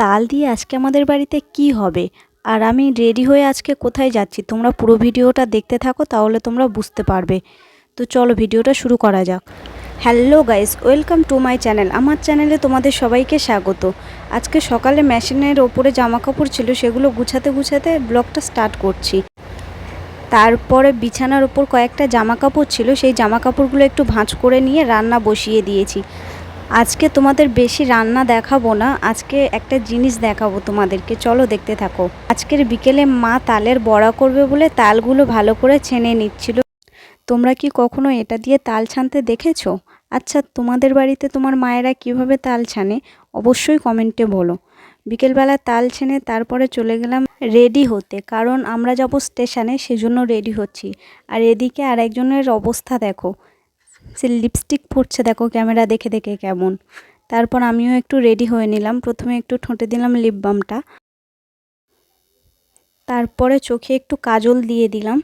তাল দিয়ে আজকে আমাদের বাড়িতে কি হবে আর আমি রেডি হয়ে আজকে কোথায় যাচ্ছি তোমরা পুরো ভিডিওটা দেখতে থাকো, তাহলে তোমরা বুঝতে পারবে। তো চলো ভিডিওটা শুরু করা যাক। Hello guys, welcome to my channel. আমার চ্যানেলে তোমাদের সবাইকে স্বাগত। আজকে সকালে মেশিনের ওপরে জামা কাপড় ছিল, সেগুলো গুছাতে গুছাতে ব্লগটা স্টার্ট করছি। তারপরে বিছানার ওপর কয়েকটা জামা কাপড় ছিল, সেই জামা কাপড়গুলো একটু ভাঁজ করে নিয়ে রান্না বসিয়ে দিয়েছি। আজকে তোমাদের বেশি রান্না দেখাবো না, আজকে একটা জিনিস দেখাবো তোমাদেরকে, চলো দেখতে থাকো। আজকের বিকেলে মা তালের বড়া করবে বলে তালগুলো ভালো করে ছেনে নিচ্ছিল। তোমরা কি কখনো এটা দিয়ে তাল ছানতে দেখেছো? আচ্ছা, তোমাদের বাড়িতে তোমার মায়েরা কিভাবে তাল ছানে অবশ্যই কমেন্টে বলো। বিকেলবেলা তাল ছেনে তারপরে চলে গেলাম রেডি হতে, কারণ আমরা যাব স্টেশনে, সেজন্য রেডি হচ্ছি। আর এদিকে আর একজনের অবস্থা দেখো, সে লিপস্টিক পরছে, দেখো ক্যামেরা দেখে দেখে কেমন। তারপর আমিও একটু রেডি হয়ে নিলাম। প্রথমে একটু ঠোঁটে দিলাম লিপ বামটা, তারপরে চোখে একটু কাজল দিয়ে দিলাম।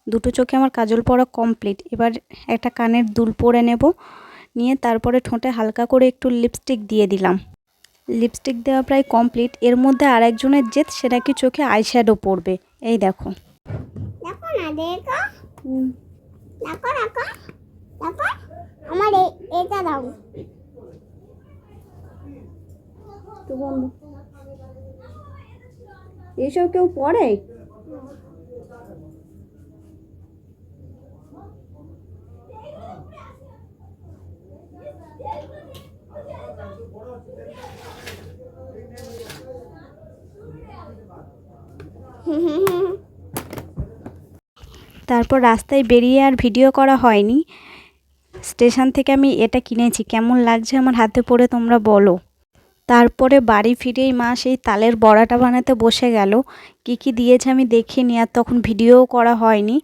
দুটো চোখে আমার কাজল পরা কমপ্লিট। এবার একটা কানের দুল পরে নেব, নিয়ে তারপরে ঠোঁটে হালকা করে একটু লিপস্টিক দিয়ে দিলাম। লিপস্টিক দেওয়া প্রায় কমপ্লিট। এর মধ্যে আর একজনের জেদ, সেটা কি চোখে আইশ্যাডো পরবে। এই দেখো, দেখো না, দেখো দেখো দেখো দেখো, আমার এটা দাও তো বন্ধু, এইসব কেউ পড়ে? তারপর রাস্তায় বেরিয়ে আর ভিডিও করা হয়নি। স্টেশন থেকে আমি এটা কিনেছি, কেমন লাগছে আমার হাতে পরে তোমরা বলো। তারপরে বাড়ি ফিরেই মা সেই তালের বড়াটা বানাতে বসে গেল। কি কি দিয়েছে আমি দেখিনি, আর তখন ভিডিওও করা হয়নি।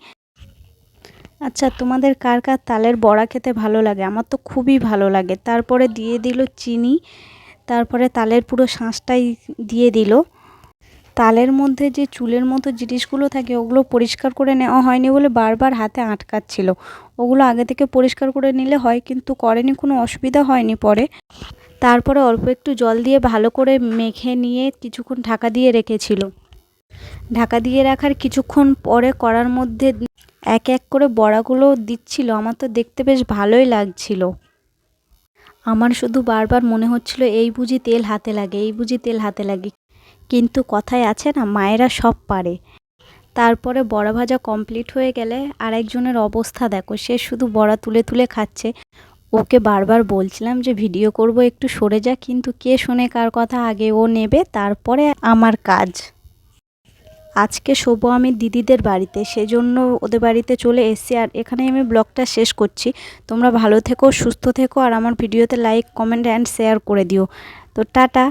আচ্ছা, তোমাদের কার কার তালের বড়া খেতে ভালো লাগে? আমার তো খুবই ভালো লাগে। তারপরে দিয়ে দিল চিনি, তারপরে তালের পুরো শাঁসটাই দিয়ে দিল। তালের মধ্যে যে চুলের মতো জিনিসগুলো থাকে, ওগুলো পরিষ্কার করে নেওয়া হয়নি বলে বারবার হাতে আটকাচ্ছিল। ওগুলো আগে থেকে পরিষ্কার করে নিলে হয়, কিন্তু করেনি, কোনো অসুবিধা হয়নি পরে। তারপরে অল্প একটু জল দিয়ে ভালো করে মেখে নিয়ে কিছুক্ষণ ঢাকা দিয়ে রেখেছিল। ঢাকা দিয়ে রাখার কিছুক্ষণ পরে কড়ার মধ্যে এক এক করে বড়াগুলো দিচ্ছিল। আমার তো দেখতে বেশ ভালোই লাগছিল। আমার শুধু বারবার মনে হচ্ছিল, এই বুঝি তেল হাতে লাগে, এই বুঝি তেল হাতে লাগে। কিন্তু কথায় আছে না, মায়েরা সব পারে। তারপরে বড়া ভাজা কমপ্লিট হয়ে গেলে আরেকজনের অবস্থা দেখো, সে শুধু বড়া তুলে তুলে খাচ্ছে। ওকে বারবার বলছিলাম যে ভিডিও করব, একটু সরে যা, কিন্তু কে শোনে কার কথা। আগে ও নেবে, তারপরে আমার কাজ। আজকে শোবো আমি দিদিদের বাড়িতে, সেজন্য ওদের বাড়িতে চলে এসেছি। আর এখানেই আমি ব্লগটা শেষ করছি। তোমরা ভালো থেকো, সুস্থ থেকো, আর আমার ভিডিওতে লাইক, কমেন্ট অ্যান্ড শেয়ার করে দিও। তো টাটা।